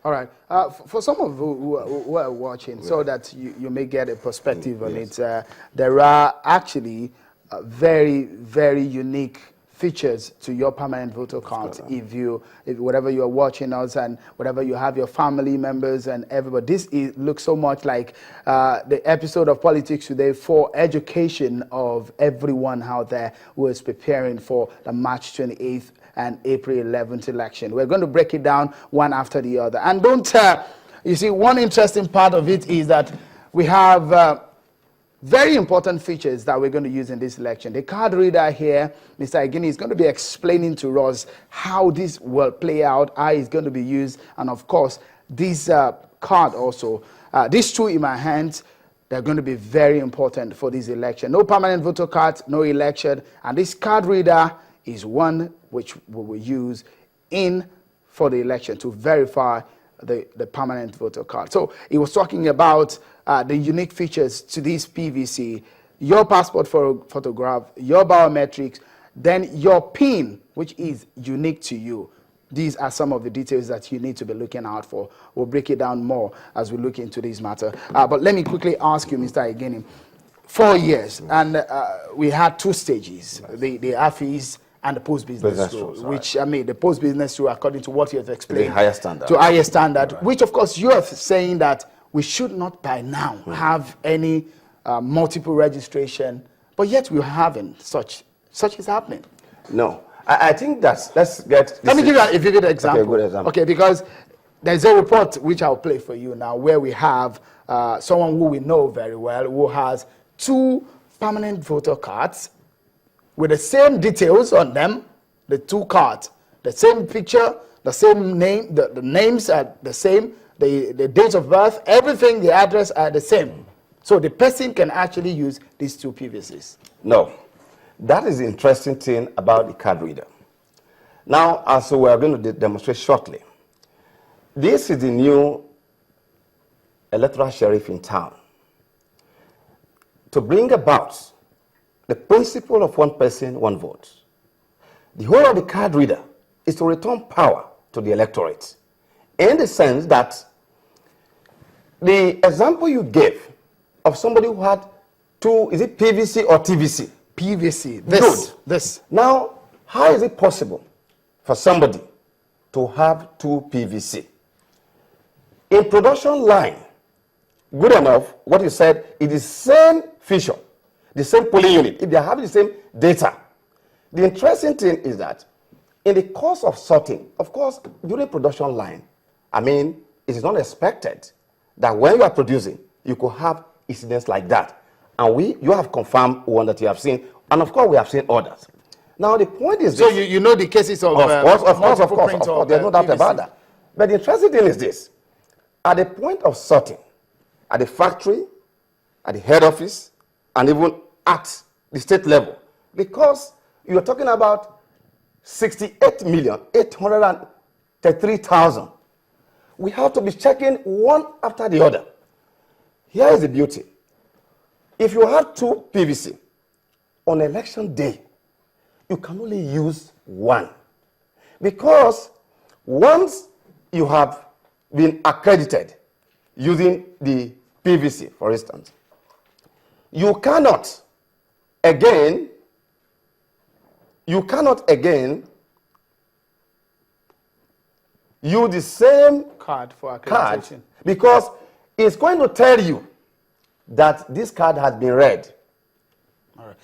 All right. For some of you who are watching, so that you may get a perspective on it, there are actually very, very unique features to your permanent voter card. If whatever you are watching us and whatever you have your family members and everybody, this looks so much like the episode of Politics Today for education of everyone out there who is preparing for the March 28th and April 11th election. We're going to break it down one after the other. And you see, one interesting part of it is that we have very important features that we're going to use in this election. The card reader here, Mr. Igini, is going to be explaining to us how this will play out, how it's going to be used, and of course, this card also. These two in my hands, they're going to be very important for this election. No permanent voter cards, no election, and this card reader is one which we will use for the election to verify the permanent voter card. So he was talking about the unique features to this PVC, your passport photograph, your biometrics, then your PIN, which is unique to you. These are some of the details that you need to be looking out for. We'll break it down more as we look into this matter. But let me quickly ask you, Mr. Igini, 4 years, and we had two stages, the AFIS and the post-business rule, which, I mean, the post-business rule, according to what you have explained, the higher standard. To higher standard, which, of course, you are saying that we should not by now have any multiple registration, but yet we're having such is happening. No, I think let's get... Let me give you a vivid example. Okay, good example. Okay, because there's a report which I'll play for you now where we have someone who we know very well who has 2 permanent voter cards with the same details on them, the 2 cards, the same picture, the same name, the names are the same, the dates of birth, everything, the address are the same. So the person can actually use these 2 PVCs. No, that is the interesting thing about the card reader. Now, as we are going to demonstrate shortly, this is the new electoral sheriff in town. To bring about the principle of one person, one vote. The whole of the card reader is to return power to the electorate, in the sense that the example you gave of somebody who had 2, is it PVC or TVC? PVC. This. Now, how is it possible for somebody to have 2 PVC? In production line, good enough, what you said is the same feature, the same polling unit, if they are having the same data. The interesting thing is that in the course of sorting, of course, during production line, I mean, it is not expected that when you are producing, you could have incidents like that. And you have confirmed one that you have seen, and of course, we have seen others. Now, the point is so this. you know the cases of course, there's no doubt about that. But the interesting thing is this. At the point of sorting, at the factory, at the head office, and even at the state level, because you are talking about 68,833,000, we have to be checking one after the other. Here is the beauty. If you have 2 PVC, on election day, you can only use 1. Because once you have been accredited using the PVC, for instance, you cannot again use the same card for accreditation, because it's going to tell you that this card has been read. All right.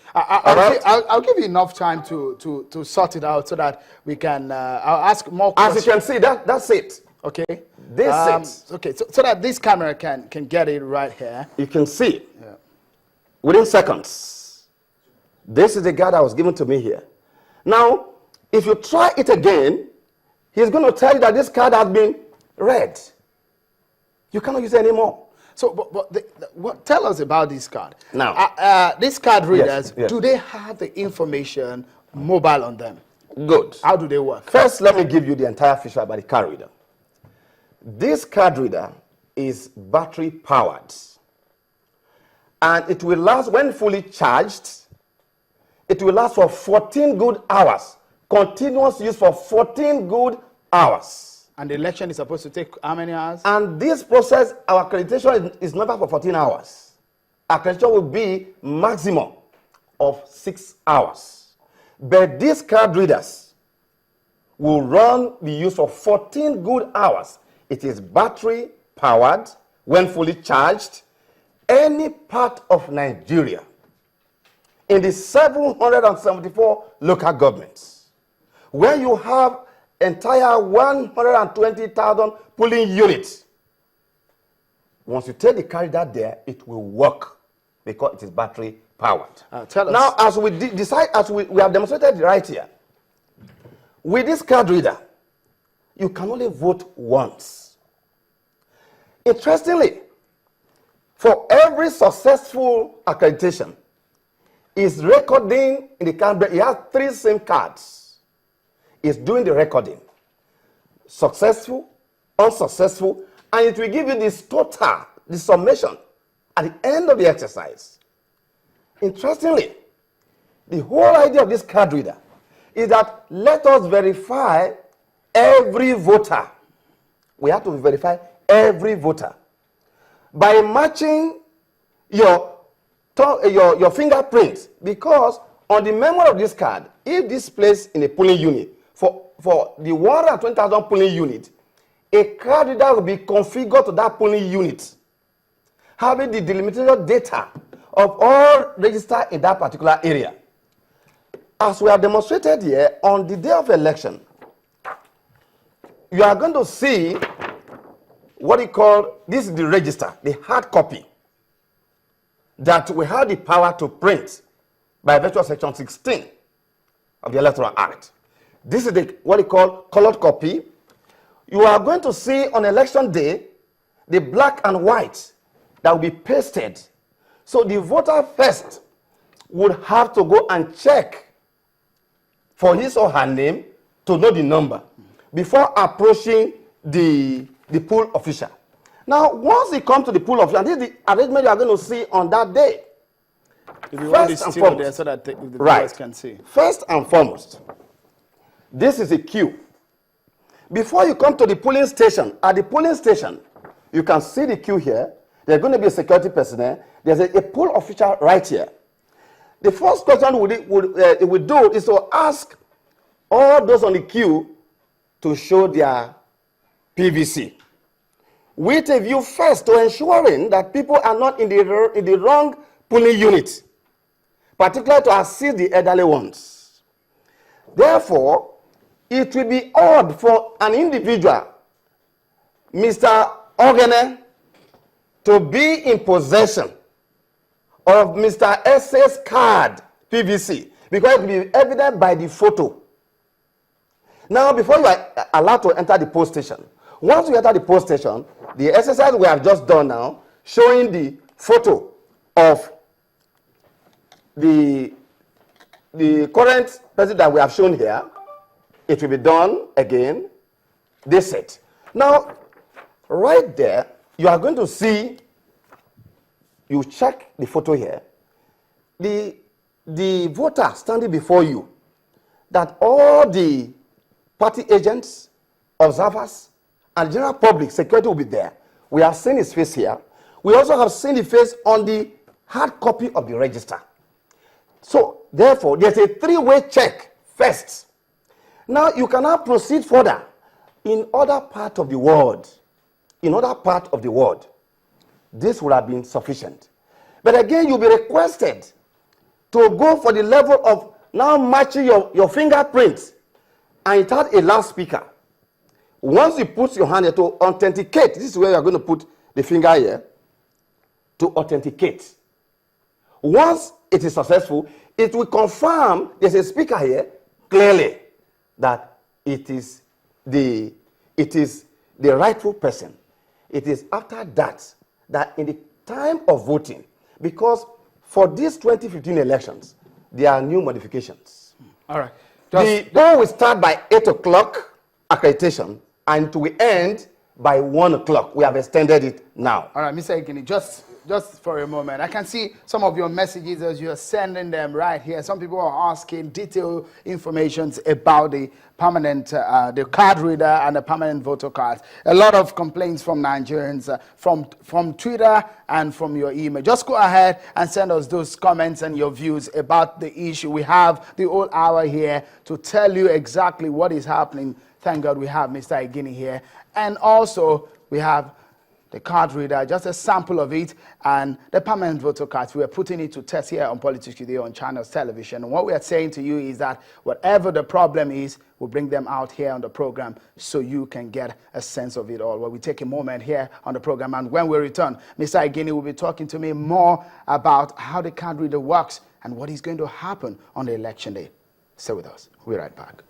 I'll give you enough time to sort it out so that we can. I'll ask more questions. As you can see, that's it. Okay. This it. Okay, so that this camera can get it right here. You can see within seconds. This is the card that was given to me here. Now, if you try it again, he's going to tell you that this card has been read. You cannot use it anymore. So, what tell us about this card? Now, these card readers, yes. do they have the information mobile on them? Good. How do they work? First, let me give you the entire feature about the card reader. This card reader is battery powered, and it will last, when fully charged, it will last for 14 good hours. Continuous use for 14 good hours. And the election is supposed to take how many hours? And this process, our accreditation is never for 14 hours. Accreditation will be maximum of 6 hours. But these card readers will run the use of 14 good hours. It is battery powered when fully charged. Any part of Nigeria in the 774 local governments where you have entire 120,000 polling units, once you take the card reader there, it will work because it is battery powered. Tell us. Now, as we decide, as we have demonstrated right here, with this card reader, you can only vote once. Interestingly, for every successful accreditation, is recording in the card. It has 3 SIM cards. It's doing the recording. Successful, unsuccessful, and it will give you this total, the summation at the end of the exercise. Interestingly, the whole idea of this card reader is that let us verify every voter. We have to verify every voter by matching your fingerprint, because on the memory of this card, if this placed in a polling unit, for the 120,000 polling unit, a card reader will be configured to that polling unit, having the delimited data of all registered in that particular area. As we have demonstrated here, on the day of election, you are going to see what you call, this is the register, the hard copy, that we have the power to print by virtue of Section 16 of the Electoral Act. This is what you call colored copy. You are going to see on election day the black and white that will be pasted. So the voter first would have to go and check for his or her name to know the number before approaching the poll official. Now, once you come to the pool of land, this is the arrangement you are going to see on that day. If you want this still there so that the viewers can see. First and foremost, this is a queue. Before you come to the polling station, at the polling station, you can see the queue here. There's going to be a security personnel. There's a poll official right here. The first question it would do is to ask all those on the queue to show their PVC, with a view first to ensuring that people are not in the wrong polling unit, particularly to assist the elderly ones. Therefore, it will be odd for an individual, Mr. Ogene, to be in possession of Mr. S's card, PVC, because it will be evident by the photo. Now, before you are allowed to enter the poll station, once you enter the poll station, the exercise we have just done now, showing the photo of the current person that we have shown here, it will be done again, this set. Now, right there, you are going to see, you check the photo here, the voter standing before you, that all the party agents, observers, and general public security will be there. We have seen his face here. We also have seen the face on the hard copy of the register. So, therefore, there's a 3-way check first. Now, you cannot proceed further in other part of the world. In other part of the world, this would have been sufficient. But again, you'll be requested to go for the level of now matching your fingerprints, and it has a loudspeaker. Once you put your hand here to authenticate, this is where you're going to put the finger here, to authenticate. Once it is successful, it will confirm, there's a speaker here, clearly, that it is the rightful person. It is after that, that in the time of voting, because for these 2015 elections, there are new modifications. All right. The poll will start by 8 o'clock accreditation, and it will end by 1 o'clock. We have extended it now. All right, Mr. Ekini, just just for a moment. I can see some of your messages as you're sending them right here. Some people are asking detailed information about the permanent, the card reader and the permanent voter cards. A lot of complaints from Nigerians from Twitter and from your email. Just go ahead and send us those comments and your views about the issue. We have the whole hour here to tell you exactly what is happening. Thank God we have Mr. Igini here. And also, we have the card reader, just a sample of it, and the permanent voter cards. We are putting it to test here on Politics Today on Channels Television. And what we are saying to you is that whatever the problem is, we'll bring them out here on the program so you can get a sense of it all. Well, we take a moment here on the program, and when we return, Mr. Igini will be talking to me more about how the card reader works and what is going to happen on the election day. Stay with us. We'll be right back.